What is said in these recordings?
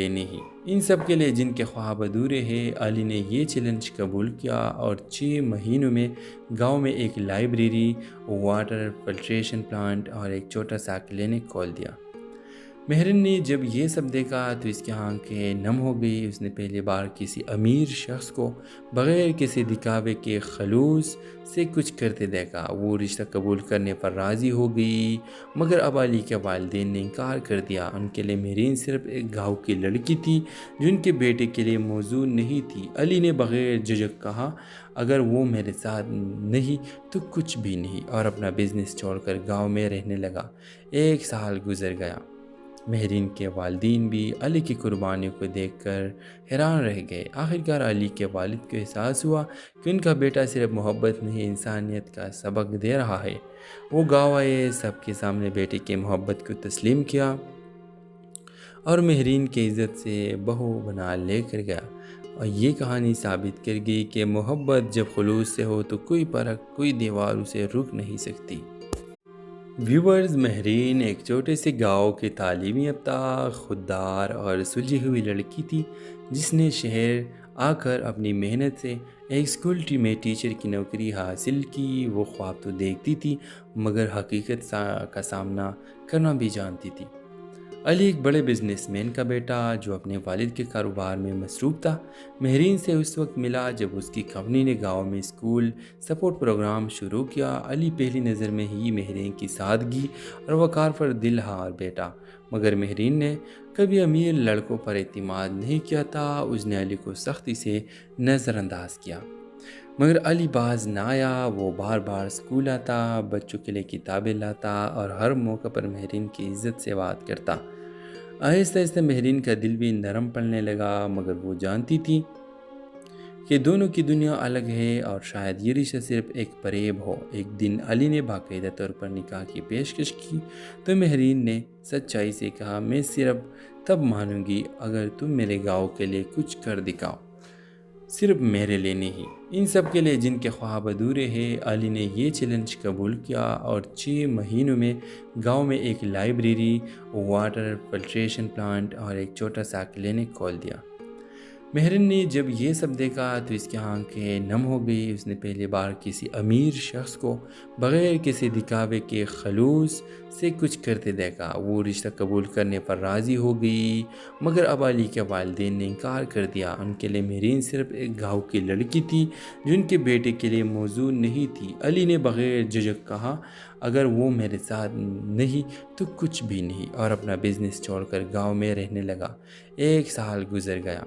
لینے ہی ان سب کے لیے جن کے خواب ادھورے ہیں، علی نے یہ چیلنج قبول کیا اور 6 مہینوں میں گاؤں میں ایک لائبریری، واٹر فلٹریشن پلانٹ اور ایک چھوٹا سا کلینک کھول دیا۔ مہرن نے جب یہ سب دیکھا تو اس کی آنکھیں نم ہو گئی۔ اس نے پہلی بار کسی امیر شخص کو بغیر کسی دکھاوے کے خلوص سے کچھ کرتے دیکھا۔ وہ رشتہ قبول کرنے پر راضی ہو گئی، مگر اب علی کے والدین نے انکار کر دیا۔ ان کے لیے مہرین صرف ایک گاؤں کی لڑکی تھی جو ان کے بیٹے کے لیے موزوں نہیں تھی۔ علی نے بغیر جھجک کہا، اگر وہ میرے ساتھ نہیں تو کچھ بھی نہیں، اور اپنا بزنس چھوڑ کر گاؤں میں رہنے لگا۔ 1 سال گزر گیا۔ مہرین کے والدین بھی علی کی قربانیوں کو دیکھ کر حیران رہ گئے۔ آخرکار علی کے والد کو احساس ہوا کہ ان کا بیٹا صرف محبت نہیں، انسانیت کا سبق دے رہا ہے۔ وہ گاؤں آئے، سب کے سامنے بیٹے کی محبت کو تسلیم کیا اور مہرین کی عزت سے بہو بنا لے کر گیا۔ اور یہ کہانی ثابت کر گئی کہ محبت جب خلوص سے ہو تو کوئی فرق، کوئی دیوار اسے روک نہیں سکتی۔ ویورز، مہرین ایک چھوٹے سے گاؤں کی تعلیم یافتہ، خوددار اور سلجھی ہوئی لڑکی تھی جس نے شہر آ کر اپنی محنت سے ایک اسکول میں ٹیچر کی نوکری حاصل کی۔ وہ خواب تو دیکھتی تھی مگر حقیقت کا سامنا کرنا بھی جانتی تھی۔ علی ایک بڑے بزنس مین کا بیٹا جو اپنے والد کے کاروبار میں مصروف تھا، مہرین سے اس وقت ملا جب اس کی کمپنی نے گاؤں میں اسکول سپورٹ پروگرام شروع کیا۔ علی پہلی نظر میں ہی مہرین کی سادگی اور وقار پر دل ہار بیٹھا، مگر مہرین نے کبھی امیر لڑکوں پر اعتماد نہیں کیا تھا۔ اس نے علی کو سختی سے نظر انداز کیا، مگر علی باز نہ آیا۔ وہ بار بار اسکول آتا، بچوں کے لیے کتابیں لاتا اور ہر موقع پر مہرین کی عزت سے بات کرتا۔ آہستہ آہستہ مہرین کا دل بھی نرم پڑنے لگا، مگر وہ جانتی تھی کہ دونوں کی دنیا الگ ہے اور شاید یہ رشتہ صرف ایک فریب ہو۔ ایک دن علی نے باقاعدہ طور پر نکاح کی پیشکش کی تو مہرین نے سچائی سے کہا، میں صرف تب مانوں گی اگر تم میرے گاؤں کے لیے کچھ کر دکھاؤ، صرف میرے لیے نہیں۔ ان سب کے لیے جن کے خواب ادھورے ہیں، علی نے یہ چیلنج قبول کیا اور 6 مہینوں میں گاؤں میں ایک لائبریری، واٹر فلٹریشن پلانٹ اور ایک چھوٹا سا کلینک کھول دیا۔ مہرن نے جب یہ سب دیکھا تو اس کی آنکھیں نم ہو گئی۔ اس نے پہلی بار کسی امیر شخص کو بغیر کسی دکھاوے کے خلوص سے کچھ کرتے دیکھا۔ وہ رشتہ قبول کرنے پر راضی ہو گئی، مگر اب علی کے والدین نے انکار کر دیا۔ ان کے لیے مہرین صرف ایک گاؤں کی لڑکی تھی جو ان کے بیٹے کے لیے موزوں نہیں تھی۔ علی نے بغیر جھجک کہا، اگر وہ میرے ساتھ نہیں تو کچھ بھی نہیں، اور اپنا بزنس چھوڑ کر گاؤں میں رہنے لگا۔ 1 سال گزر گیا۔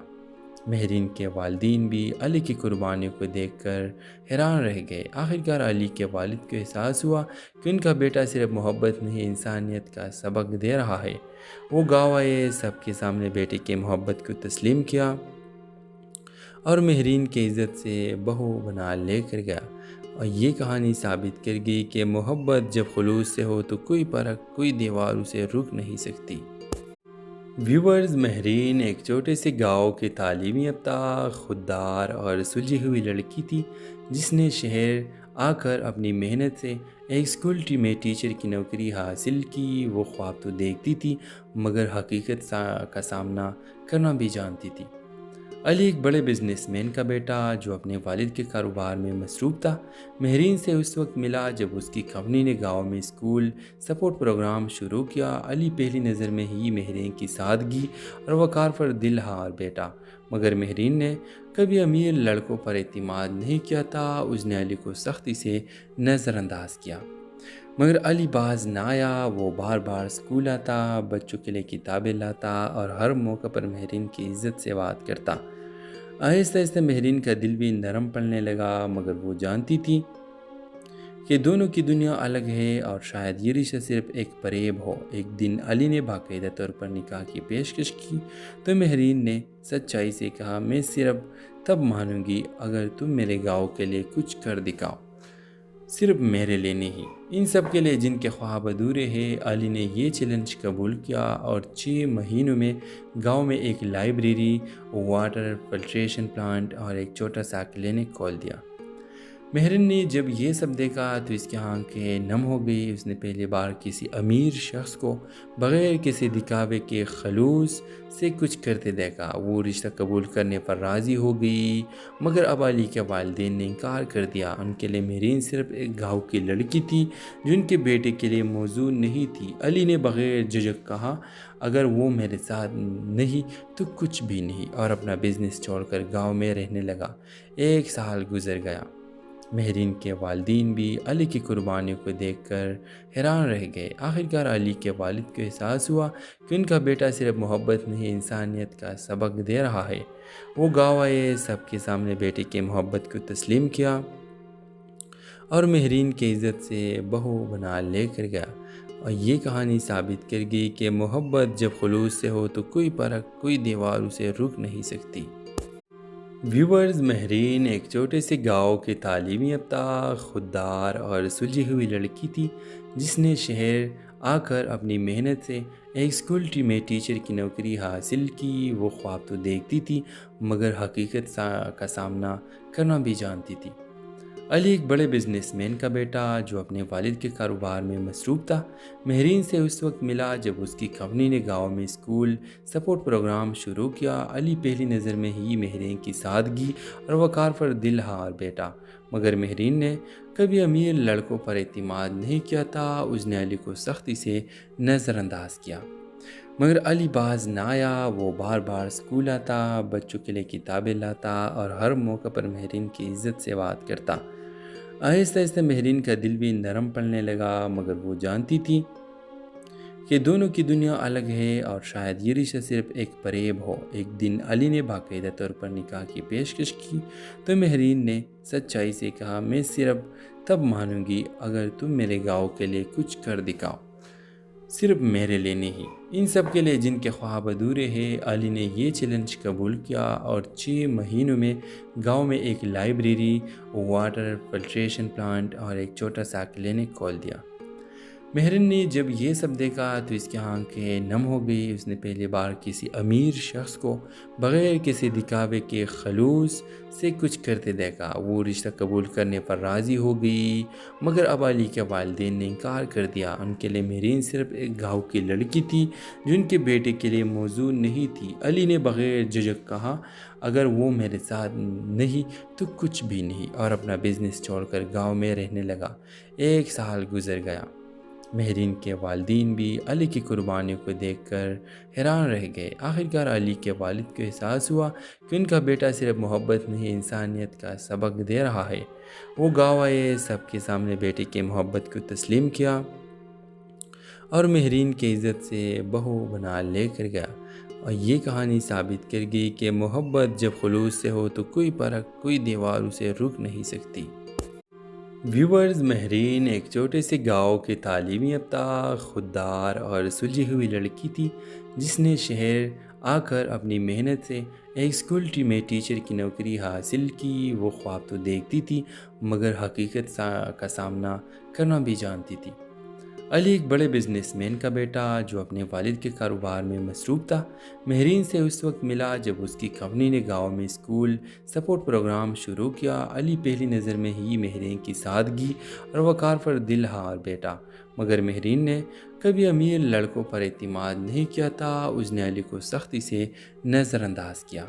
مہرین کے والدین بھی علی کی قربانیوں کو دیکھ کر حیران رہ گئے۔ آخرکار علی کے والد کو احساس ہوا کہ ان کا بیٹا صرف محبت نہیں، انسانیت کا سبق دے رہا ہے۔ وہ گاؤں آئے، سب کے سامنے بیٹے کی محبت کو تسلیم کیا اور مہرین کی عزت سے بہو بنا لے کر گیا۔ اور یہ کہانی ثابت کر گئی کہ محبت جب خلوص سے ہو تو کوئی فرق، کوئی دیوار اسے روک نہیں سکتی۔ ویورز، مہرین ایک چھوٹے سے گاؤں کی تعلیم یافتہ، خوددار اور سلجھی ہوئی لڑکی تھی جس نے شہر آ کر اپنی محنت سے ایک اسکول میں ٹیچر کی نوکری حاصل کی۔ وہ خواب تو دیکھتی تھی مگر حقیقت کا سامنا کرنا بھی جانتی تھی۔ علی ایک بڑے بزنس مین کا بیٹا جو اپنے والد کے کاروبار میں مصروف تھا، مہرین سے اس وقت ملا جب اس کی کمپنی نے گاؤں میں اسکول سپورٹ پروگرام شروع کیا۔ علی پہلی نظر میں ہی مہرین کی سادگی اور وقار پر دل ہار بیٹھا، مگر مہرین نے کبھی امیر لڑکوں پر اعتماد نہیں کیا تھا۔ اس نے علی کو سختی سے نظر انداز کیا، مگر علی باز نہ آیا۔ وہ بار بار اسکول آتا، بچوں کے لیے کتابیں لاتا اور ہر موقع پر مہرین کی عزت سے بات کرتا۔ آہستہ آہستہ مہرین کا دل بھی نرم پڑنے لگا، مگر وہ جانتی تھی کہ دونوں کی دنیا الگ ہے اور شاید یہ رشتہ صرف ایک فریب ہو۔ ایک دن علی نے باقاعدہ طور پر نکاح کی پیشکش کی تو مہرین نے سچائی سے کہا، میں صرف تب مانوں گی اگر تم میرے گاؤں کے لیے کچھ کر دکھاؤ، صرف میرے لیے نہیں۔ ان سب کے لیے جن کے خواب ادھورے ہیں، علی نے یہ چیلنج قبول کیا اور 6 مہینوں میں گاؤں میں ایک لائبریری، واٹر فلٹریشن پلانٹ اور ایک چھوٹا سا کلینک کھول دیا۔ مہرن نے جب یہ سب دیکھا تو اس کی آنکھیں نم ہو گئی۔ اس نے پہلی بار کسی امیر شخص کو بغیر کسی دکھاوے کے خلوص سے کچھ کرتے دیکھا۔ وہ رشتہ قبول کرنے پر راضی ہو گئی، مگر اب علی کے والدین نے انکار کر دیا۔ ان کے لیے مہرین صرف ایک گاؤں کی لڑکی تھی جو ان کے بیٹے کے لیے موزوں نہیں تھی۔ علی نے بغیر جھجک کہا، اگر وہ میرے ساتھ نہیں تو کچھ بھی نہیں، اور اپنا بزنس چھوڑ کر گاؤں میں رہنے لگا۔ 1 سال گزر گیا۔ مہرین کے والدین بھی علی کی قربانیوں کو دیکھ کر حیران رہ گئے۔ آخرکار علی کے والد کو احساس ہوا کہ ان کا بیٹا صرف محبت نہیں، انسانیت کا سبق دے رہا ہے۔ وہ گاؤں آئے، سب کے سامنے بیٹے کی محبت کو تسلیم کیا اور مہرین کی عزت سے بہو بنا لے کر گیا۔ اور یہ کہانی ثابت کر گئی کہ محبت جب خلوص سے ہو تو کوئی فرق، کوئی دیوار اسے روک نہیں سکتی۔ ویورز، مہرین ایک چھوٹے سے گاؤں کی تعلیم یافتہ، خوددار اور سلجھی ہوئی لڑکی تھی جس نے شہر آ کر اپنی محنت سے ایک اسکول میں ٹیچر کی نوکری حاصل کی۔ وہ خواب تو دیکھتی تھی مگر حقیقت کا سامنا کرنا بھی جانتی تھی۔ علی ایک بڑے بزنس مین کا بیٹا جو اپنے والد کے کاروبار میں مصروف تھا، مہرین سے اس وقت ملا جب اس کی کمپنی نے گاؤں میں اسکول سپورٹ پروگرام شروع کیا۔ علی پہلی نظر میں ہی مہرین کی سادگی اور وقار پر دل ہار بیٹھا، مگر مہرین نے کبھی امیر لڑکوں پر اعتماد نہیں کیا تھا۔ اس نے علی کو سختی سے نظر انداز کیا، مگر علی باز نہ آیا۔ وہ بار بار اسکول آتا، بچوں کے لیے کتابیں لاتا اور ہر موقع پر مہرین کی عزت سے بات کرتا۔ آہستہ آہستہ مہرین کا دل بھی نرم پڑنے لگا، مگر وہ جانتی تھی کہ دونوں کی دنیا الگ ہے اور شاید یہ رشتہ صرف ایک فریب ہو۔ ایک دن علی نے باقاعدہ طور پر نکاح کی پیشکش کی تو مہرین نے سچائی سے کہا، میں صرف تب مانوں گی اگر تم میرے گاؤں کے لیے کچھ کر دکھاؤ، صرف میرے لیے نہیں، ان سب کے لیے جن کے خواب ادھورے ہیں۔ علی نے یہ چیلنج قبول کیا اور 6 مہینوں میں گاؤں میں ایک لائبریری، واٹر فلٹریشن پلانٹ اور ایک چھوٹا سا کلینک کھول دیا۔ مہرن نے جب یہ سب دیکھا تو اس کی آنکھیں نم ہو گئی۔ اس نے پہلی بار کسی امیر شخص کو بغیر کسی دکھاوے کے خلوص سے کچھ کرتے دیکھا۔ وہ رشتہ قبول کرنے پر راضی ہو گئی، مگر اب علی کے والدین نے انکار کر دیا۔ ان کے لیے مہرین صرف ایک گاؤں کی لڑکی تھی جو ان کے بیٹے کے لیے موزوں نہیں تھی۔ علی نے بغیر جھجک کہا، اگر وہ میرے ساتھ نہیں تو کچھ بھی نہیں، اور اپنا بزنس چھوڑ کر گاؤں میں رہنے لگا۔ 1 سال گزر گیا۔ مہرین کے والدین بھی علی کی قربانیوں کو دیکھ کر حیران رہ گئے۔ آخرکار علی کے والد کو احساس ہوا کہ ان کا بیٹا صرف محبت نہیں، انسانیت کا سبق دے رہا ہے۔ وہ گاؤں آئے، سب کے سامنے بیٹے کی محبت کو تسلیم کیا اور مہرین کی عزت سے بہو بنا لے کر گیا۔ اور یہ کہانی ثابت کر گئی کہ محبت جب خلوص سے ہو تو کوئی فرق، کوئی دیوار اسے روک نہیں سکتی۔ ویورز، مہرین ایک چھوٹے سے گاؤں کی تعلیم یافتہ، خوددار اور سلجھی ہوئی لڑکی تھی جس نے شہر آ کر اپنی محنت سے ایک اسکول میں ٹیچر کی نوکری حاصل کی۔ وہ خواب تو دیکھتی تھی مگر حقیقت کا سامنا کرنا بھی جانتی تھی۔ علی ایک بڑے بزنس مین کا بیٹا جو اپنے والد کے کاروبار میں مصروف تھا، مہرین سے اس وقت ملا جب اس کی کمپنی نے گاؤں میں اسکول سپورٹ پروگرام شروع کیا۔ علی پہلی نظر میں ہی مہرین کی سادگی اور وقار پر دل ہار بیٹھا، مگر مہرین نے کبھی امیر لڑکوں پر اعتماد نہیں کیا تھا۔ اس نے علی کو سختی سے نظر انداز کیا،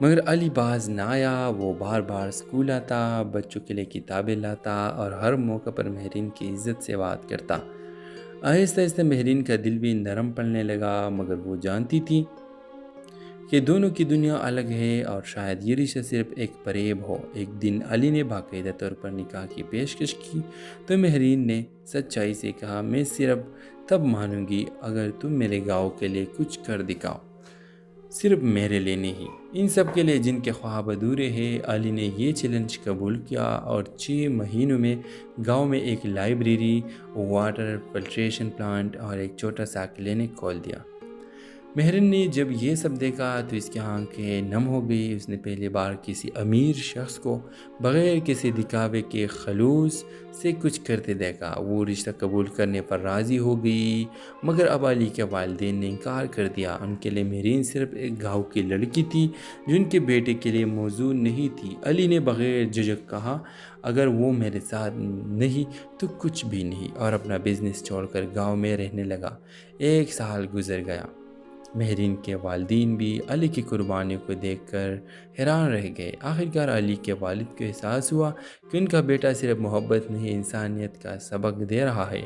مگر علی باز نہ آیا۔ وہ بار بار اسکول آتا، بچوں کے لیے کتابیں لاتا اور ہر موقع پر مہرین کی عزت سے بات کرتا۔ آہستہ آہستہ مہرین کا دل بھی نرم پڑنے لگا، مگر وہ جانتی تھی کہ دونوں کی دنیا الگ ہے اور شاید یہ رشتہ صرف ایک فریب ہو۔ ایک دن علی نے باقاعدہ طور پر نکاح کی پیشکش کی تو مہرین نے سچائی سے کہا، میں صرف تب مانوں گی اگر تم میرے گاؤں کے لیے کچھ کر دکھاؤ، صرف میرے لیے نہیں، ان سب کے لیے جن کے خواب ادھورے ہیں۔ علی نے یہ چیلنج قبول کیا اور 6 مہینوں میں گاؤں میں ایک لائبریری، واٹر فلٹریشن پلانٹ اور ایک چھوٹا سا کلینک کھول دیا۔ مہرن نے جب یہ سب دیکھا تو اس کی آنکھیں نم ہو گئی۔ اس نے پہلی بار کسی امیر شخص کو بغیر کسی دکھاوے کے خلوص سے کچھ کرتے دیکھا۔ وہ رشتہ قبول کرنے پر راضی ہو گئی، مگر اب علی کے والدین نے انکار کر دیا۔ ان کے لیے مہرین صرف ایک گاؤں کی لڑکی تھی جو ان کے بیٹے کے لیے موزوں نہیں تھی۔ علی نے بغیر جھجک کہا، اگر وہ میرے ساتھ نہیں تو کچھ بھی نہیں، اور اپنا بزنس چھوڑ کر گاؤں میں رہنے لگا۔ 1 سال گزر گیا۔ مہرین کے والدین بھی علی کی قربانیوں کو دیکھ کر حیران رہ گئے۔ آخرکار علی کے والد کو احساس ہوا کہ ان کا بیٹا صرف محبت نہیں، انسانیت کا سبق دے رہا ہے۔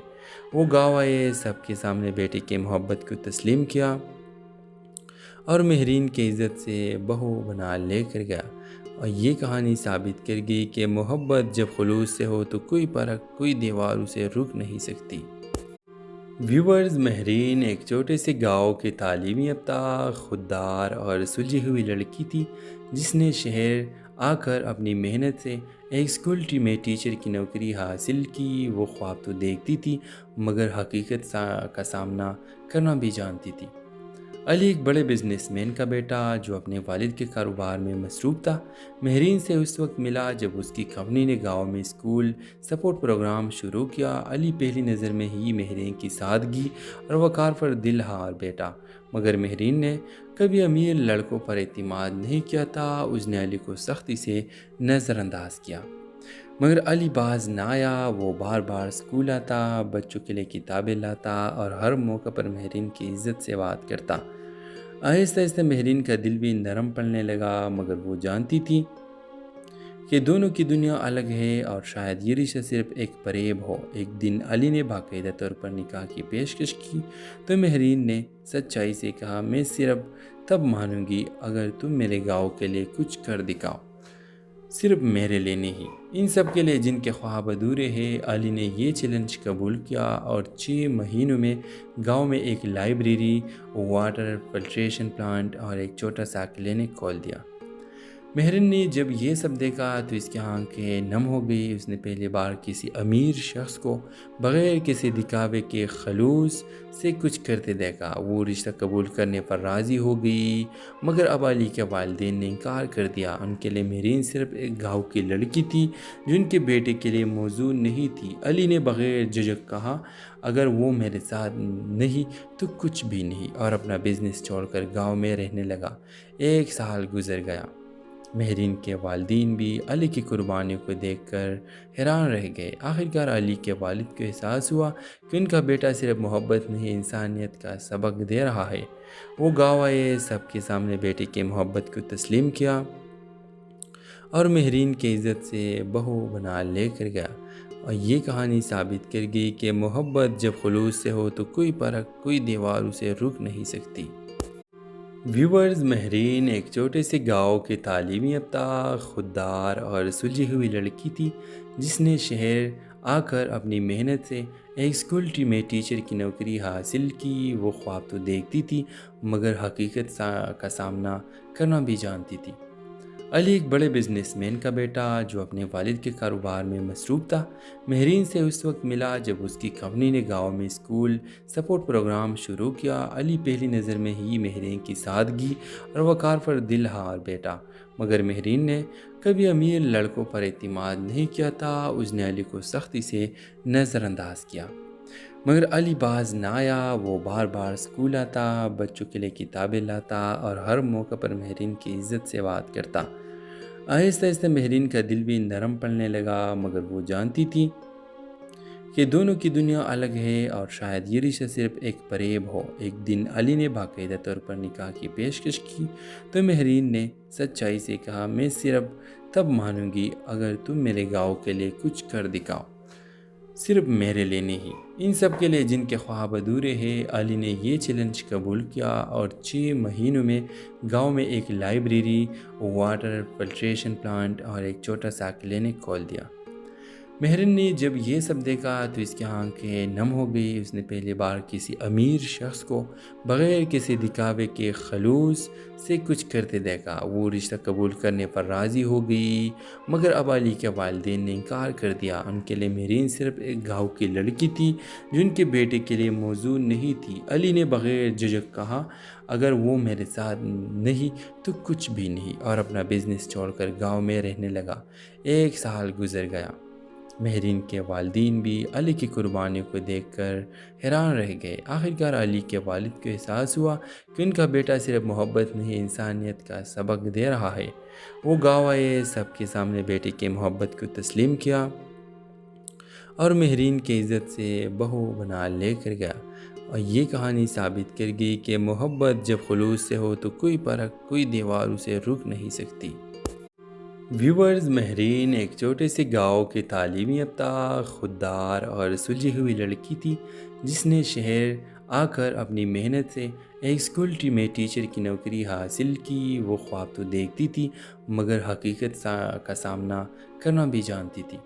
وہ گاؤں آئے، سب کے سامنے بیٹے کی محبت کو تسلیم کیا اور مہرین کی عزت سے بہو بنا لے کر گیا۔ اور یہ کہانی ثابت کر گئی کہ محبت جب خلوص سے ہو تو کوئی فرق، کوئی دیوار اسے روک نہیں سکتی۔ ویورز، مہرین ایک چھوٹے سے گاؤں کی تعلیم یافتہ، خوددار اور سلجھی ہوئی لڑکی تھی جس نے شہر آ کر اپنی محنت سے ایک اسکول میں ٹیچر کی نوکری حاصل کی۔ وہ خواب تو دیکھتی تھی مگر حقیقت کا سامنا کرنا بھی جانتی تھی۔ علی ایک بڑے بزنس مین کا بیٹا جو اپنے والد کے کاروبار میں مصروف تھا، مہرین سے اس وقت ملا جب اس کی کمپنی نے گاؤں میں اسکول سپورٹ پروگرام شروع کیا۔ علی پہلی نظر میں ہی مہرین کی سادگی اور وقار پر دل ہار بیٹھا، مگر مہرین نے کبھی امیر لڑکوں پر اعتماد نہیں کیا تھا۔ اس نے علی کو سختی سے نظر انداز کیا، مگر علی باز نہ آیا۔ وہ بار بار اسکول آتا، بچوں کے لیے کتابیں لاتا اور ہر موقع پر مہرین کی عزت سے بات کرتا۔ آہستہ آہستہ مہرین کا دل بھی نرم پڑنے لگا، مگر وہ جانتی تھی کہ دونوں کی دنیا الگ ہے اور شاید یہ رشتہ صرف ایک فریب ہو۔ ایک دن علی نے باقاعدہ طور پر نکاح کی پیشکش کی تو مہرین نے سچائی سے کہا، میں صرف تب مانوں گی اگر تم میرے گاؤں کے لیے کچھ کر دکھاؤ، صرف میرے لیے نہیں، ان سب کے لیے جن کے خواب ادھورے ہیں۔ علی نے یہ چیلنج قبول کیا اور 6 مہینوں میں گاؤں میں ایک لائبریری، واٹر فلٹریشن پلانٹ اور ایک چھوٹا سا کلینک کھول دیا۔ مہرن نے جب یہ سب دیکھا تو اس کی آنکھیں نم ہو گئی۔ اس نے پہلی بار کسی امیر شخص کو بغیر کسی دکھاوے کے خلوص سے کچھ کرتے دیکھا۔ وہ رشتہ قبول کرنے پر راضی ہو گئی، مگر اب علی کے والدین نے انکار کر دیا۔ ان کے لیے مہرین صرف ایک گاؤں کی لڑکی تھی جو ان کے بیٹے کے لیے موزوں نہیں تھی۔ علی نے بغیر جھجک کہا، اگر وہ میرے ساتھ نہیں تو کچھ بھی نہیں، اور اپنا بزنس چھوڑ کر گاؤں میں رہنے لگا۔ 1 سال گزر گیا۔ مہرین کے والدین بھی علی کی قربانیوں کو دیکھ کر حیران رہ گئے۔ آخرکار علی کے والد کو احساس ہوا کہ ان کا بیٹا صرف محبت نہیں، انسانیت کا سبق دے رہا ہے۔ وہ گاؤں آئے، سب کے سامنے بیٹے کی محبت کو تسلیم کیا اور مہرین کی عزت سے بہو بنا لے کر گیا۔ اور یہ کہانی ثابت کر گئی کہ محبت جب خلوص سے ہو تو کوئی فرق، کوئی دیوار اسے روک نہیں سکتی۔ ویورز، مہرین ایک چھوٹے سے گاؤں کی تعلیم یافتہ، خوددار اور سلجھی ہوئی لڑکی تھی جس نے شہر آ کر اپنی محنت سے ایک اسکول میں ٹیچر کی نوکری حاصل کی۔ وہ خواب تو دیکھتی تھی مگر حقیقت کا سامنا کرنا بھی جانتی تھی۔ علی ایک بڑے بزنس مین کا بیٹا جو اپنے والد کے کاروبار میں مصروف تھا، مہرین سے اس وقت ملا جب اس کی کمپنی نے گاؤں میں اسکول سپورٹ پروگرام شروع کیا۔ علی پہلی نظر میں ہی مہرین کی سادگی اور وقار پر دل ہار بیٹھا، مگر مہرین نے کبھی امیر لڑکوں پر اعتماد نہیں کیا تھا۔ اس نے علی کو سختی سے نظر انداز کیا، مگر علی باز نہ آیا۔ وہ بار بار اسکول آتا، بچوں کے لیے کتابیں لاتا اور ہر موقع پر مہرین کی عزت سے بات کرتا۔ آہستہ آہستہ مہرین کا دل بھی نرم پڑنے لگا، مگر وہ جانتی تھی کہ دونوں کی دنیا الگ ہے اور شاید یہ رشتہ صرف ایک فریب ہو۔ ایک دن علی نے باقاعدہ طور پر نکاح کی پیشکش کی تو مہرین نے سچائی سے کہا، میں صرف تب مانوں گی اگر تم میرے گاؤں کے لیے کچھ کر دکھاؤ، صرف میرے لیے نہیں، ان سب کے لیے جن کے خواب ادھورے ہیں۔ علی نے یہ چیلنج قبول کیا اور 6 مہینوں میں گاؤں میں ایک لائبریری، واٹر فلٹریشن پلانٹ اور ایک چھوٹا سا کلینک کھول دیا۔ مہرن نے جب یہ سب دیکھا تو اس کی آنکھیں نم ہو گئی۔ اس نے پہلی بار کسی امیر شخص کو بغیر کسی دکھاوے کے خلوص سے کچھ کرتے دیکھا۔ وہ رشتہ قبول کرنے پر راضی ہو گئی، مگر اب علی کے والدین نے انکار کر دیا۔ ان کے لیے مہرین صرف ایک گاؤں کی لڑکی تھی جو ان کے بیٹے کے لیے موزوں نہیں تھی۔ علی نے بغیر جھجک کہا، اگر وہ میرے ساتھ نہیں تو کچھ بھی نہیں، اور اپنا بزنس چھوڑ کر گاؤں میں رہنے لگا۔ 1 سال گزر گیا۔ مہرین کے والدین بھی علی کی قربانیوں کو دیکھ کر حیران رہ گئے۔ آخرکار علی کے والد کو احساس ہوا کہ ان کا بیٹا صرف محبت نہیں، انسانیت کا سبق دے رہا ہے۔ وہ گاؤں آئے، سب کے سامنے بیٹے کی محبت کو تسلیم کیا اور مہرین کی عزت سے بہو بنا لے کر گیا۔ اور یہ کہانی ثابت کر گئی کہ محبت جب خلوص سے ہو تو کوئی فرق، کوئی دیوار اسے روک نہیں سکتی۔ ویورز، مہرین ایک چھوٹے سے گاؤں کی تعلیم یافتہ، خوددار اور سلجھی ہوئی لڑکی تھی جس نے شہر آ کر اپنی محنت سے ایک اسکول میں ٹیچر کی نوکری حاصل کی۔ وہ خواب تو دیکھتی تھی مگر حقیقت کا سامنا کرنا بھی جانتی تھی۔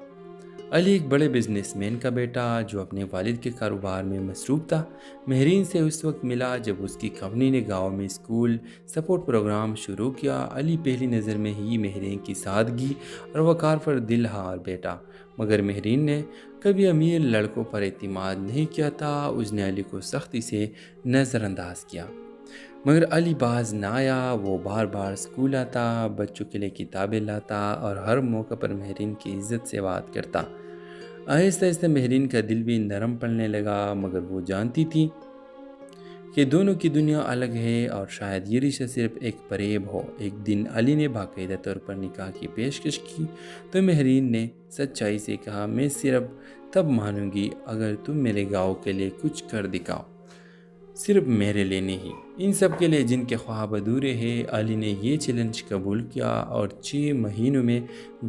علی ایک بڑے بزنس مین کا بیٹا جو اپنے والد کے کاروبار میں مصروف تھا، مہرین سے اس وقت ملا جب اس کی کمپنی نے گاؤں میں اسکول سپورٹ پروگرام شروع کیا۔ علی پہلی نظر میں ہی مہرین کی سادگی اور وقار پر دل ہار بیٹھا، مگر مہرین نے کبھی امیر لڑکوں پر اعتماد نہیں کیا تھا۔ اس نے علی کو سختی سے نظر انداز کیا، مگر علی باز نہ آیا۔ وہ بار بار اسکول آتا، بچوں کے لیے کتابیں لاتا اور ہر موقع پر مہرین کی عزت سے بات کرتا۔ آہستہ آہستہ مہرین کا دل بھی نرم پڑنے لگا، مگر وہ جانتی تھی کہ دونوں کی دنیا الگ ہے اور شاید یہ رشتہ صرف ایک فریب ہو۔ ایک دن علی نے باقاعدہ طور پر نکاح کی پیشکش کی تو مہرین نے سچائی سے کہا، میں صرف تب مانوں گی اگر تم میرے گاؤں کے لیے کچھ کر دکھاؤ، صرف میرے لیے نہیں، ان سب کے لیے جن کے خواب ادھورے ہیں۔ علی نے یہ چیلنج قبول کیا اور 6 مہینوں میں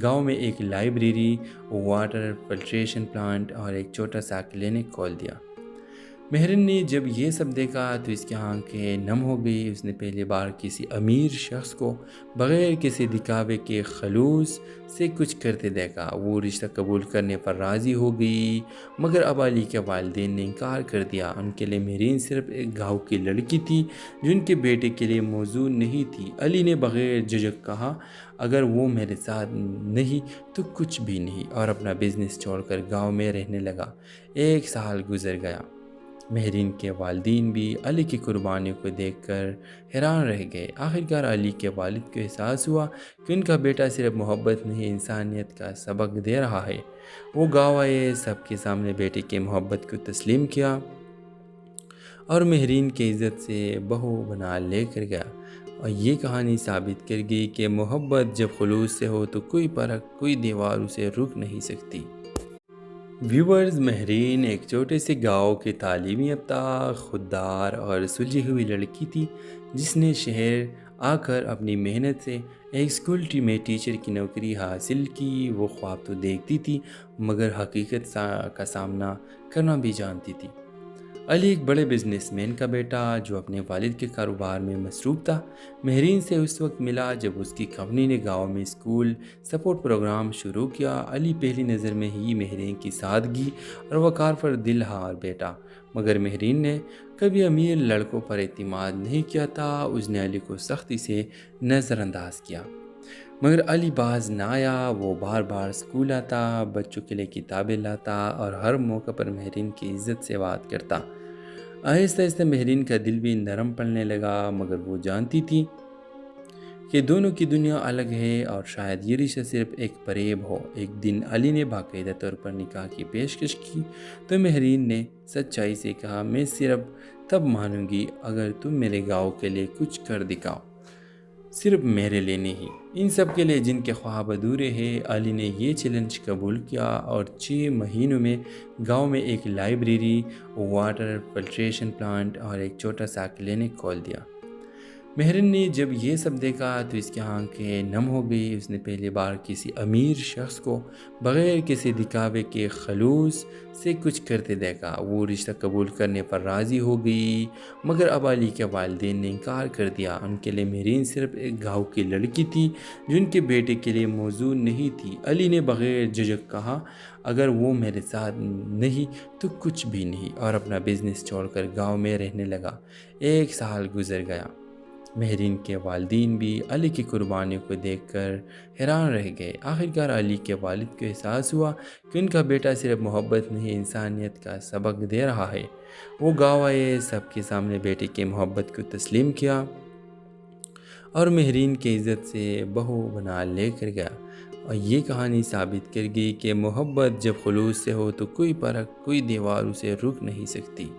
گاؤں میں ایک لائبریری، واٹر فلٹریشن پلانٹ اور ایک چھوٹا سا کلینک کھول دیا۔ مہرن نے جب یہ سب دیکھا تو اس کی آنکھیں نم ہو گئی۔ اس نے پہلی بار کسی امیر شخص کو بغیر کسی دکھاوے کے خلوص سے کچھ کرتے دیکھا۔ وہ رشتہ قبول کرنے پر راضی ہو گئی، مگر اب علی کے والدین نے انکار کر دیا۔ ان کے لیے مہرین صرف ایک گاؤں کی لڑکی تھی جو ان کے بیٹے کے لیے موزوں نہیں تھی۔ علی نے بغیر جھجک کہا، اگر وہ میرے ساتھ نہیں تو کچھ بھی نہیں، اور اپنا بزنس چھوڑ کر گاؤں میں رہنے لگا۔ 1 سال گزر گیا۔ مہرین کے والدین بھی علی کی قربانیوں کو دیکھ کر حیران رہ گئے۔ آخرکار علی کے والد کو احساس ہوا کہ ان کا بیٹا صرف محبت نہیں، انسانیت کا سبق دے رہا ہے۔ وہ گاؤں آئے، سب کے سامنے بیٹے کی محبت کو تسلیم کیا اور مہرین کی عزت سے بہو بنا لے کر گیا۔ اور یہ کہانی ثابت کر گئی کہ محبت جب خلوص سے ہو تو کوئی فرق، کوئی دیوار اسے روک نہیں سکتی۔ ویورز، مہرین ایک چھوٹے سے گاؤں کی تعلیم یافتہ، خوددار اور سلجھی ہوئی لڑکی تھی جس نے شہر آ کر اپنی محنت سے ایک اسکول میں ٹیچر کی نوکری حاصل کی۔ وہ خواب تو دیکھتی تھی مگر حقیقت کا سامنا کرنا بھی جانتی تھی۔ علی ایک بڑے بزنس مین کا بیٹا جو اپنے والد کے کاروبار میں مصروف تھا، مہرین سے اس وقت ملا جب اس کی کمپنی نے گاؤں میں اسکول سپورٹ پروگرام شروع کیا۔ علی پہلی نظر میں ہی مہرین کی سادگی اور وقار پر دل ہار بیٹھا، مگر مہرین نے کبھی امیر لڑکوں پر اعتماد نہیں کیا تھا۔ اس نے علی کو سختی سے نظر انداز کیا، مگر علی باز نہ آیا۔ وہ بار بار اسکول آتا، بچوں کے لیے کتابیں لاتا اور ہر موقع پر مہرین کی عزت سے بات کرتا۔ آہستہ آہستہ مہرین کا دل بھی نرم پڑنے لگا، مگر وہ جانتی تھی کہ دونوں کی دنیا الگ ہے اور شاید یہ رشتہ صرف ایک فریب ہو۔ ایک دن علی نے باقاعدہ طور پر نکاح کی پیشکش کی تو مہرین نے سچائی سے کہا، میں صرف تب مانوں گی اگر تم میرے گاؤں کے لیے کچھ کر دکھاؤ، صرف میرے لیے نہیں، ان سب کے لیے جن کے خواب ادھورے ہیں۔ علی نے یہ چیلنج قبول کیا اور 6 مہینوں میں گاؤں میں ایک لائبریری، واٹر فلٹریشن پلانٹ اور ایک چھوٹا سا کلینک کھول دیا۔ مہرن نے جب یہ سب دیکھا تو اس کی آنکھیں نم ہو گئی۔ اس نے پہلی بار کسی امیر شخص کو بغیر کسی دکھاوے کے خلوص سے کچھ کرتے دیکھا۔ وہ رشتہ قبول کرنے پر راضی ہو گئی، مگر اب علی کے والدین نے انکار کر دیا۔ ان کے لیے مہرین صرف ایک گاؤں کی لڑکی تھی جو ان کے بیٹے کے لیے موزوں نہیں تھی۔ علی نے بغیر جھجک کہا، اگر وہ میرے ساتھ نہیں تو کچھ بھی نہیں، اور اپنا بزنس چھوڑ کر گاؤں میں رہنے لگا۔ 1 سال گزر گیا۔ مہرین کے والدین بھی علی کی قربانیوں کو دیکھ کر حیران رہ گئے۔ آخرکار علی کے والد کو احساس ہوا کہ ان کا بیٹا صرف محبت نہیں، انسانیت کا سبق دے رہا ہے۔ وہ گاؤں آئے، سب کے سامنے بیٹے کی محبت کو تسلیم کیا اور مہرین کی عزت سے بہو بنا لے کر گیا۔ اور یہ کہانی ثابت کر گئی کہ محبت جب خلوص سے ہو تو کوئی فرق، کوئی دیوار اسے روک نہیں سکتی۔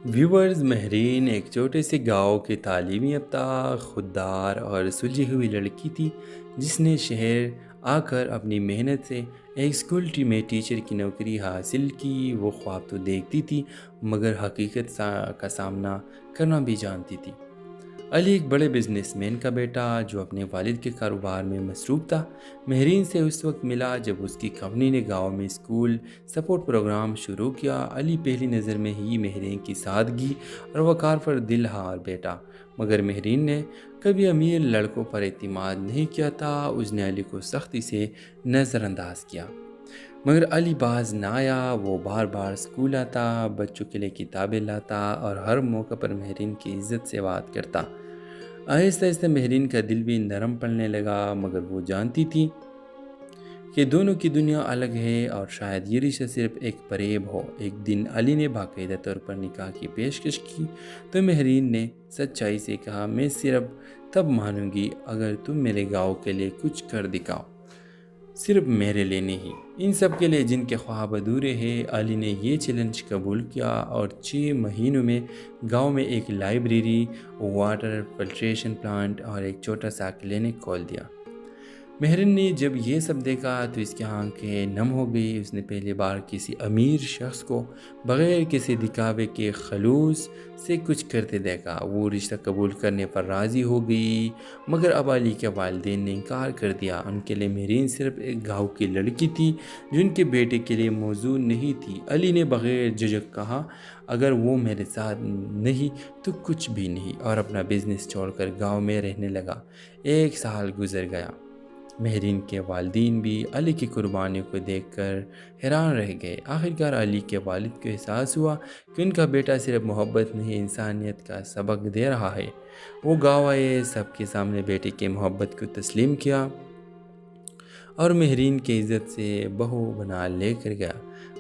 ویورز، مہرین ایک چھوٹے سے گاؤں کی تعلیم یافتہ، خوددار اور سلجھی ہوئی لڑکی تھی جس نے شہر آ کر اپنی محنت سے ایک اسکول میں ٹیچر کی نوکری حاصل کی۔ وہ خواب تو دیکھتی تھی مگر حقیقت کا سامنا کرنا بھی جانتی تھی۔ علی ایک بڑے بزنس مین کا بیٹا جو اپنے والد کے کاروبار میں مصروف تھا، مہرین سے اس وقت ملا جب اس کی کمپنی نے گاؤں میں اسکول سپورٹ پروگرام شروع کیا۔ علی پہلی نظر میں ہی مہرین کی سادگی اور وقار پر دل ہار بیٹھا، مگر مہرین نے کبھی امیر لڑکوں پر اعتماد نہیں کیا تھا۔ اس نے علی کو سختی سے نظر انداز کیا، مگر علی باز نہ آیا۔ وہ بار بار اسکول آتا، بچوں کے لیے کتابیں لاتا اور ہر موقع پر مہرین کی عزت سے بات کرتا۔ آہستہ آہستہ مہرین کا دل بھی نرم پڑنے لگا، مگر وہ جانتی تھی کہ دونوں کی دنیا الگ ہے اور شاید یہ رشتہ صرف ایک فریب ہو۔ ایک دن علی نے باقاعدہ طور پر نکاح کی پیشکش کی تو مہرین نے سچائی سے کہا، میں صرف تب مانوں گی اگر تم میرے گاؤں کے لیے کچھ کر دکھاؤ، صرف میرے لیے نہیں، ان سب کے لیے جن کے خواب ادھورے ہیں۔ علی نے یہ چیلنج قبول کیا اور 6 مہینوں میں گاؤں میں ایک لائبریری، واٹر فلٹریشن پلانٹ اور ایک چھوٹا سا کلینک کھول دیا۔ مہرین نے جب یہ سب دیکھا تو اس کی آنکھیں نم ہو گئی۔ اس نے پہلی بار کسی امیر شخص کو بغیر کسی دکھاوے کے خلوص سے کچھ کرتے دیکھا۔ وہ رشتہ قبول کرنے پر راضی ہو گئی، مگر اب علی کے والدین نے انکار کر دیا۔ ان کے لیے مہرین صرف ایک گاؤں کی لڑکی تھی جو ان کے بیٹے کے لیے موزوں نہیں تھی۔ علی نے بغیر جھجک کہا، اگر وہ میرے ساتھ نہیں تو کچھ بھی نہیں، اور اپنا بزنس چھوڑ کر گاؤں میں رہنے لگا۔ 1 سال گزر گیا۔ مہرین کے والدین بھی علی کی قربانیوں کو دیکھ کر حیران رہ گئے۔ آخرکار علی کے والد کو احساس ہوا کہ ان کا بیٹا صرف محبت نہیں، انسانیت کا سبق دے رہا ہے۔ وہ گاؤں آئے، سب کے سامنے بیٹے کی محبت کو تسلیم کیا اور مہرین کی عزت سے بہو بنا لے کر گیا۔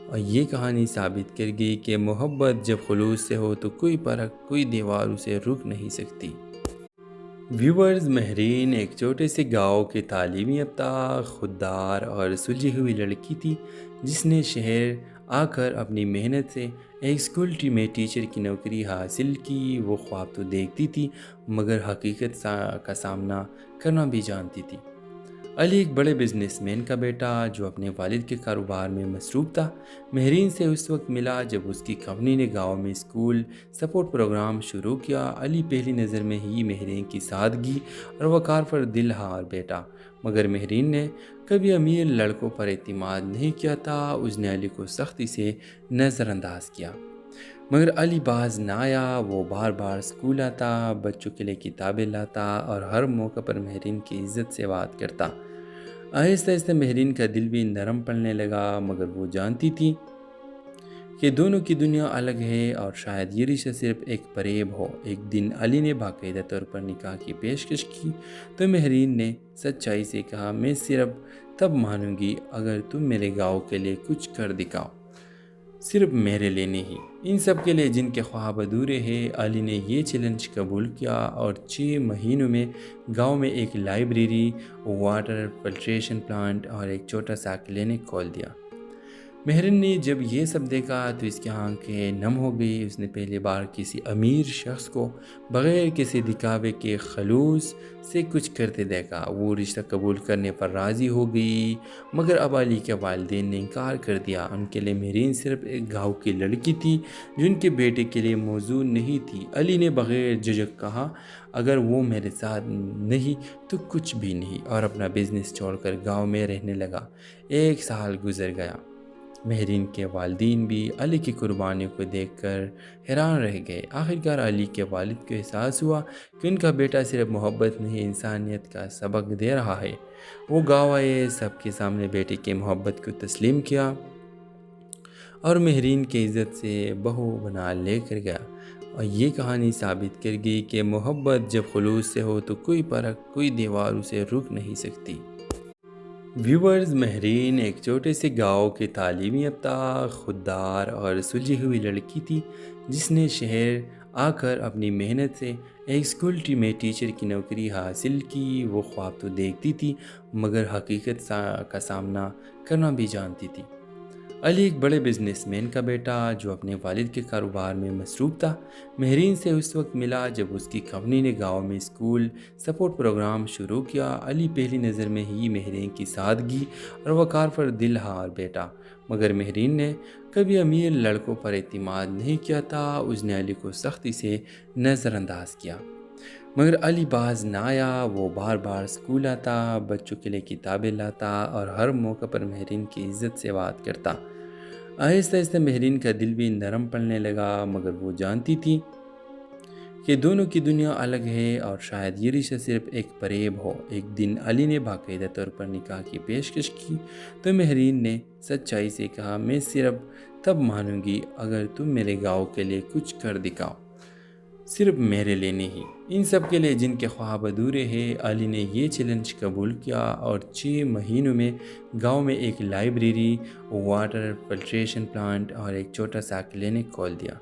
اور یہ کہانی ثابت کر گئی کہ محبت جب خلوص سے ہو تو کوئی فرق، کوئی دیوار اسے روک نہیں سکتی۔ ویورز، مہرین ایک چھوٹے سے گاؤں کی تعلیم یافتہ، خوددار اور سلجھی ہوئی لڑکی تھی جس نے شہر آ کر اپنی محنت سے ایک اسکول میں ٹیچر کی نوکری حاصل کی۔ وہ خواب تو دیکھتی تھی مگر حقیقت کا سامنا کرنا بھی جانتی تھی۔ علی ایک بڑے بزنس مین کا بیٹا جو اپنے والد کے کاروبار میں مصروف تھا، مہرین سے اس وقت ملا جب اس کی کمپنی نے گاؤں میں اسکول سپورٹ پروگرام شروع کیا۔ علی پہلی نظر میں ہی مہرین کی سادگی اور وقار پر دل ہار بیٹھا، مگر مہرین نے کبھی امیر لڑکوں پر اعتماد نہیں کیا تھا۔ اس نے علی کو سختی سے نظر انداز کیا، مگر علی باز نہ آیا۔ وہ بار بار اسکول آتا، بچوں کے لیے کتابیں لاتا اور ہر موقع پر مہرین کی عزت سے بات کرتا۔ آہستہ آہستہ مہرین کا دل بھی نرم پڑنے لگا، مگر وہ جانتی تھی کہ دونوں کی دنیا الگ ہے اور شاید یہ رشتہ صرف ایک فریب ہو۔ ایک دن علی نے باقاعدہ طور پر نکاح کی پیشکش کی تو مہرین نے سچائی سے کہا، میں صرف تب مانوں گی اگر تم میرے گاؤں کے لیے کچھ کر دکھاؤ، صرف میرے لیے نہیں، ان سب کے لیے جن کے خواب ادھورے ہیں۔ علی نے یہ چیلنج قبول کیا اور 6 مہینوں میں گاؤں میں ایک لائبریری، واٹر فلٹریشن پلانٹ اور ایک چھوٹا سا کلینک کھول دیا۔ مہرن نے جب یہ سب دیکھا تو اس کی آنکھیں نم ہو گئی۔ اس نے پہلی بار کسی امیر شخص کو بغیر کسی دکھاوے کے خلوص سے کچھ کرتے دیکھا۔ وہ رشتہ قبول کرنے پر راضی ہو گئی، مگر اب علی کے والدین نے انکار کر دیا۔ ان کے لیے مہرین صرف ایک گاؤں کی لڑکی تھی جو ان کے بیٹے کے لیے موزوں نہیں تھی۔ علی نے بغیر جھجک کہا، اگر وہ میرے ساتھ نہیں تو کچھ بھی نہیں، اور اپنا بزنس چھوڑ کر گاؤں میں رہنے لگا۔ 1 سال گزر گیا۔ مہرین کے والدین بھی علی کی قربانیوں کو دیکھ کر حیران رہ گئے۔ آخرکار علی کے والد کو احساس ہوا کہ ان کا بیٹا صرف محبت نہیں، انسانیت کا سبق دے رہا ہے۔ وہ گاؤں آئے، سب کے سامنے بیٹے کی محبت کو تسلیم کیا اور مہرین کی عزت سے بہو بنا لے کر گیا۔ اور یہ کہانی ثابت کر گئی کہ محبت جب خلوص سے ہو تو کوئی فرق، کوئی دیوار اسے روک نہیں سکتی۔ ویورز، مہرین ایک چھوٹے سے گاؤں کی تعلیم یافتہ، خوددار اور سلجھی ہوئی لڑکی تھی جس نے شہر آ کر اپنی محنت سے ایک اسکول میں ٹیچر کی نوکری حاصل کی۔ وہ خواب تو دیکھتی تھی مگر حقیقت کا سامنا کرنا بھی جانتی تھی۔ علی ایک بڑے بزنس مین کا بیٹا جو اپنے والد کے کاروبار میں مصروف تھا، مہرین سے اس وقت ملا جب اس کی کمپنی نے گاؤں میں اسکول سپورٹ پروگرام شروع کیا۔ علی پہلی نظر میں ہی مہرین کی سادگی اور وقار پر دل ہار بیٹھا، مگر مہرین نے کبھی امیر لڑکوں پر اعتماد نہیں کیا تھا۔ اس نے علی کو سختی سے نظر انداز کیا، مگر علی باز نہ آیا۔ وہ بار بار اسکول آتا، بچوں کے لیے کتابیں لاتا اور ہر موقع پر مہرین کی عزت سے بات کرتا۔ آہستہ آہستہ مہرین کا دل بھی نرم پڑنے لگا، مگر وہ جانتی تھی کہ دونوں کی دنیا الگ ہے اور شاید یہ رشتہ صرف ایک فریب ہو۔ ایک دن علی نے باقاعدہ طور پر نکاح کی پیشکش کی تو مہرین نے سچائی سے کہا، میں صرف تب مانوں گی اگر تم میرے گاؤں کے لیے کچھ کر دکھاؤ، صرف میرے لیے نہیں، ان سب کے لیے جن کے خواب ادھورے ہیں۔ علی نے یہ چیلنج قبول کیا اور 6 مہینوں میں گاؤں میں ایک لائبریری، واٹر فلٹریشن پلانٹ اور ایک چھوٹا سا کلینک کھول دیا۔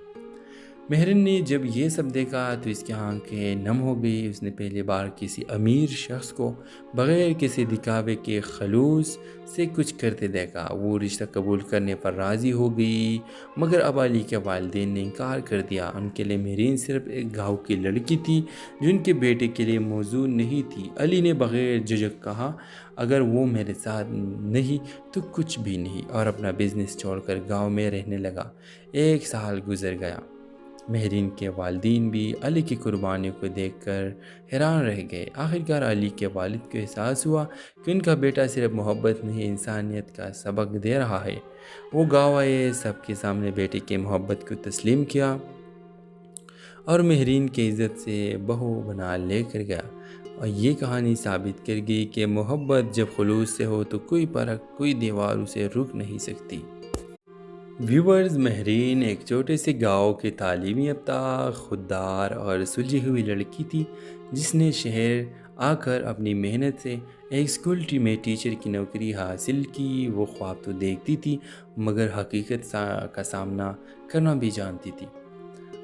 مہرین نے جب یہ سب دیکھا تو اس کی آنکھیں نم ہو گئی۔ اس نے پہلی بار کسی امیر شخص کو بغیر کسی دکھاوے کے خلوص سے کچھ کرتے دیکھا۔ وہ رشتہ قبول کرنے پر راضی ہو گئی، مگر اب علی کے والدین نے انکار کر دیا۔ ان کے لیے مہرین صرف ایک گاؤں کی لڑکی تھی جو ان کے بیٹے کے لیے موزوں نہیں تھی۔ علی نے بغیر جھجک کہا، اگر وہ میرے ساتھ نہیں تو کچھ بھی نہیں، اور اپنا بزنس چھوڑ کر گاؤں میں رہنے لگا۔ 1 سال گزر گیا۔ مہرین کے والدین بھی علی کی قربانیوں کو دیکھ کر حیران رہ گئے۔ آخرکار علی کے والد کو احساس ہوا کہ ان کا بیٹا صرف محبت نہیں، انسانیت کا سبق دے رہا ہے۔ وہ گاؤں آئے، سب کے سامنے بیٹے کی محبت کو تسلیم کیا اور مہرین کی عزت سے بہو بنا لے کر گیا۔ اور یہ کہانی ثابت کر گئی کہ محبت جب خلوص سے ہو تو کوئی فرق، کوئی دیوار اسے روک نہیں سکتی۔ ویورز، مہرین ایک چھوٹے سے گاؤں کی تعلیم یافتہ، خوددار اور سلجھی ہوئی لڑکی تھی جس نے شہر آ کر اپنی محنت سے ایک اسکول میں ٹیچر کی نوکری حاصل کی۔ وہ خواب تو دیکھتی تھی مگر حقیقت کا سامنا کرنا بھی جانتی تھی۔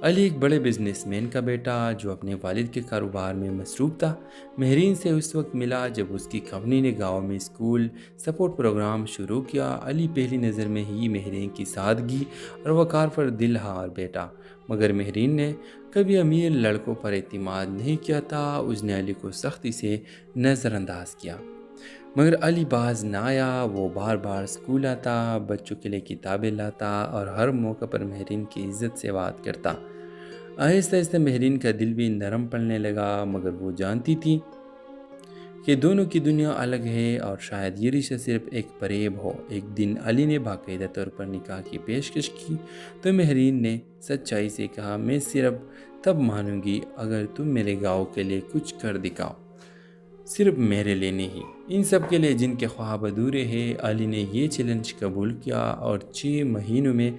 علی ایک بڑے بزنس مین کا بیٹا جو اپنے والد کے کاروبار میں مصروف تھا، مہرین سے اس وقت ملا جب اس کی کمپنی نے گاؤں میں اسکول سپورٹ پروگرام شروع کیا۔ علی پہلی نظر میں ہی مہرین کی سادگی اور وقار پر دل ہار بیٹھا، مگر مہرین نے کبھی امیر لڑکوں پر اعتماد نہیں کیا تھا۔ اس نے علی کو سختی سے نظر انداز کیا، مگر علی باز نہ آیا۔ وہ بار بار اسکول آتا، بچوں کے لیے کتابیں لاتا اور ہر موقع پر مہرین کی عزت سے بات کرتا۔ آہستہ آہستہ مہرین کا دل بھی نرم پڑنے لگا، مگر وہ جانتی تھی کہ دونوں کی دنیا الگ ہے اور شاید یہ رشتہ صرف ایک فریب ہو۔ ایک دن علی نے باقاعدہ طور پر نکاح کی پیشکش کی تو مہرین نے سچائی سے کہا، میں صرف تب مانوں گی اگر تم میرے گاؤں کے لیے کچھ کر دکھاؤ، صرف میرے لیے نہیں، ان سب کے لیے جن کے خواب ادھورے ہیں۔ علی نے یہ چیلنج قبول کیا اور 6 مہینوں میں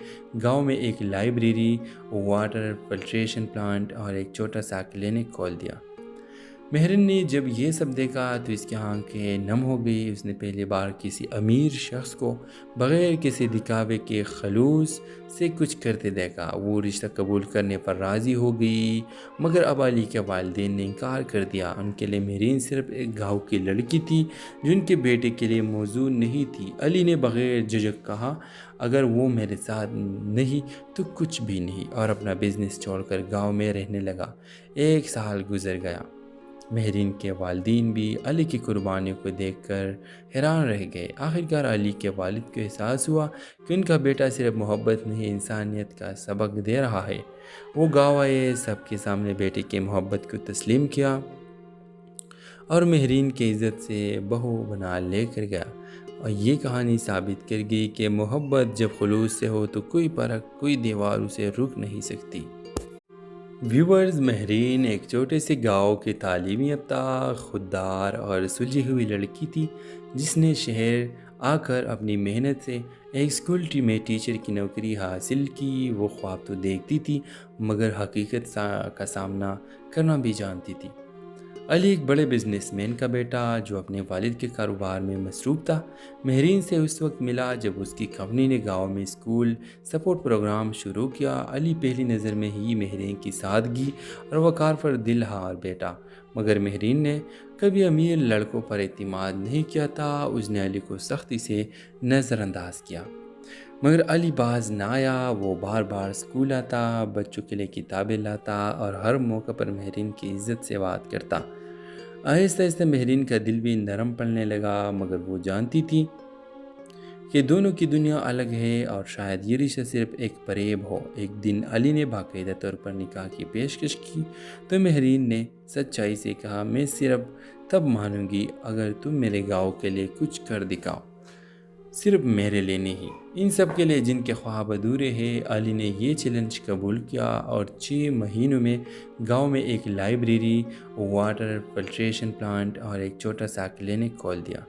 گاؤں میں ایک لائبریری، واٹر فلٹریشن پلانٹ اور ایک چھوٹا سا کلینک کھول دیا۔ مہرن نے جب یہ سب دیکھا تو اس کی آنکھیں نم ہو گئی۔ اس نے پہلی بار کسی امیر شخص کو بغیر کسی دکھاوے کے خلوص سے کچھ کرتے دیکھا۔ وہ رشتہ قبول کرنے پر راضی ہو گئی، مگر اب علی کے والدین نے انکار کر دیا۔ ان کے لیے مہرین صرف ایک گاؤں کی لڑکی تھی جو ان کے بیٹے کے لیے موزوں نہیں تھی۔ علی نے بغیر جھجک کہا، اگر وہ میرے ساتھ نہیں تو کچھ بھی نہیں، اور اپنا بزنس چھوڑ کر گاؤں میں رہنے لگا۔ 1 سال گزر گیا۔ مہرین کے والدین بھی علی کی قربانیوں کو دیکھ کر حیران رہ گئے۔ آخرکار علی کے والد کو احساس ہوا کہ ان کا بیٹا صرف محبت نہیں، انسانیت کا سبق دے رہا ہے۔ وہ گاؤں آئے، سب کے سامنے بیٹے کی محبت کو تسلیم کیا اور مہرین کی عزت سے بہو بنا لے کر گیا۔ اور یہ کہانی ثابت کر گئی کہ محبت جب خلوص سے ہو تو کوئی فرق، کوئی دیوار اسے روک نہیں سکتی۔ ویورز، مہرین ایک چھوٹے سے گاؤں کی تعلیم یافتہ، خوددار اور سلجھی ہوئی لڑکی تھی جس نے شہر آ کر اپنی محنت سے ایک اسکول میں ٹیچر کی نوکری حاصل کی۔ وہ خواب تو دیکھتی تھی مگر حقیقت کا سامنا کرنا بھی جانتی تھی۔ علی ایک بڑے بزنس مین کا بیٹا جو اپنے والد کے کاروبار میں مصروف تھا، مہرین سے اس وقت ملا جب اس کی کمپنی نے گاؤں میں اسکول سپورٹ پروگرام شروع کیا۔ علی پہلی نظر میں ہی مہرین کی سادگی اور وقار پر دل ہار بیٹھا، مگر مہرین نے کبھی امیر لڑکوں پر اعتماد نہیں کیا تھا۔ اس نے علی کو سختی سے نظر انداز کیا، مگر علی باز نہ آیا۔ وہ بار بار اسکول آتا، بچوں کے لیے کتابیں لاتا اور ہر موقع پر مہرین کی عزت سے بات کرتا۔ آہستہ آہستہ مہرین کا دل بھی نرم پڑنے لگا، مگر وہ جانتی تھی کہ دونوں کی دنیا الگ ہے اور شاید یہ رشتہ صرف ایک فریب ہو۔ ایک دن علی نے باقاعدہ طور پر نکاح کی پیشکش کی تو مہرین نے سچائی سے کہا، میں صرف تب مانوں گی اگر تم میرے گاؤں کے لیے کچھ کر دکھاؤ، صرف میرے لیے نہیں، ان سب کے لیے جن کے خواب ادھورے ہیں۔ علی نے یہ چیلنج قبول کیا اور 6 مہینوں میں گاؤں میں ایک لائبریری، واٹر فلٹریشن پلانٹ اور ایک چھوٹا سا کلینک کھول دیا۔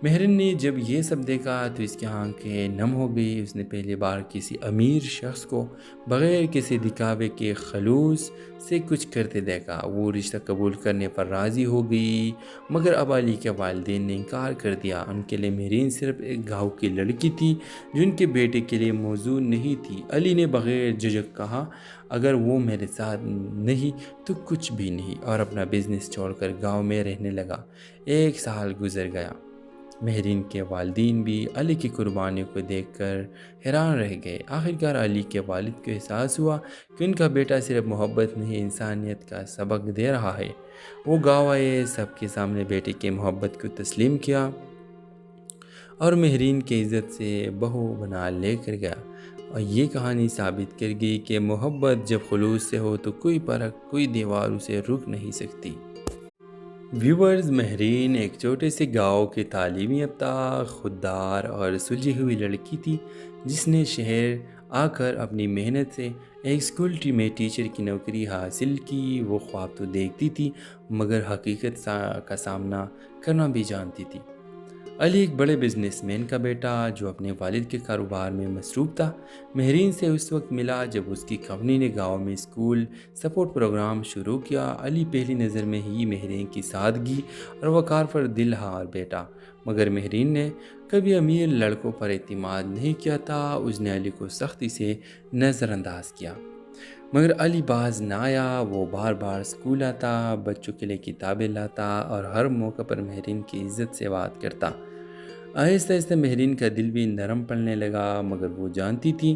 مہرین نے جب یہ سب دیکھا تو اس کی آنکھیں نم ہو گئی۔ اس نے پہلی بار کسی امیر شخص کو بغیر کسی دکھاوے کے خلوص سے کچھ کرتے دیکھا۔ وہ رشتہ قبول کرنے پر راضی ہو گئی، مگر اب علی کے والدین نے انکار کر دیا۔ ان کے لیے مہرین صرف ایک گاؤں کی لڑکی تھی جو ان کے بیٹے کے لیے موزوں نہیں تھی۔ علی نے بغیر جھجک کہا، اگر وہ میرے ساتھ نہیں تو کچھ بھی نہیں، اور اپنا بزنس چھوڑ کر گاؤں میں رہنے لگا۔ 1 سال گزر گیا۔ مہرین کے والدین بھی علی کی قربانیوں کو دیکھ کر حیران رہ گئے۔ آخرکار علی کے والد کو احساس ہوا کہ ان کا بیٹا صرف محبت نہیں، انسانیت کا سبق دے رہا ہے۔ وہ گاؤں آئے، سب کے سامنے بیٹے کی محبت کو تسلیم کیا اور مہرین کی عزت سے بہو بنا لے کر گیا۔ اور یہ کہانی ثابت کر گئی کہ محبت جب خلوص سے ہو تو کوئی فرق، کوئی دیوار اسے روک نہیں سکتی۔ ویورز، مہرین ایک چھوٹے سے گاؤں کی تعلیم یافتہ، خوددار اور سلجھی ہوئی لڑکی تھی جس نے شہر آ کر اپنی محنت سے ایک اسکول میں ٹیچر کی نوکری حاصل کی۔ وہ خواب تو دیکھتی تھی مگر حقیقت کا سامنا کرنا بھی جانتی تھی۔ علی ایک بڑے بزنس مین کا بیٹا جو اپنے والد کے کاروبار میں مصروف تھا، مہرین سے اس وقت ملا جب اس کی کمپنی نے گاؤں میں اسکول سپورٹ پروگرام شروع کیا۔ علی پہلی نظر میں ہی مہرین کی سادگی اور وقار پر دل ہار بیٹھا، مگر مہرین نے کبھی امیر لڑکوں پر اعتماد نہیں کیا تھا۔ اس نے علی کو سختی سے نظر انداز کیا، مگر علی باز نہ آیا۔ وہ بار بار اسکول آتا، بچوں کے لیے کتابیں لاتا اور ہر موقع پر مہرین کی عزت سے بات کرتا۔ آہستہ آہستہ مہرین کا دل بھی نرم پڑنے لگا، مگر وہ جانتی تھی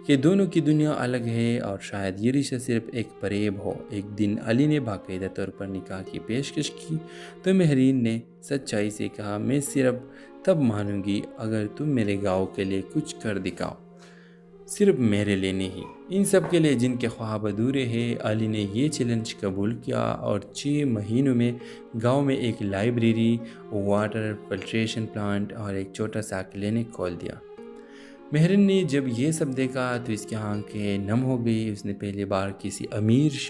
کہ دونوں کی دنیا الگ ہے اور شاید یہ رشتہ صرف ایک فریب ہو۔ ایک دن علی نے باقاعدہ طور پر نکاح کی پیشکش کی تو مہرین نے سچائی سے کہا، میں صرف تب مانوں گی اگر تم میرے گاؤں کے لیے کچھ کر دکھاؤ، صرف میرے لیے نہیں، ان سب کے لیے جن کے خواب ادھورے ہیں۔ علی نے یہ چیلنج قبول کیا اور 6 مہینوں میں گاؤں میں ایک لائبریری، واٹر فلٹریشن پلانٹ اور ایک چھوٹا سا کلینک کھول دیا۔ مہرین نے جب یہ سب دیکھا تو اس کی آنکھیں نم ہو گئی۔ اس نے پہلی بار کسی امیر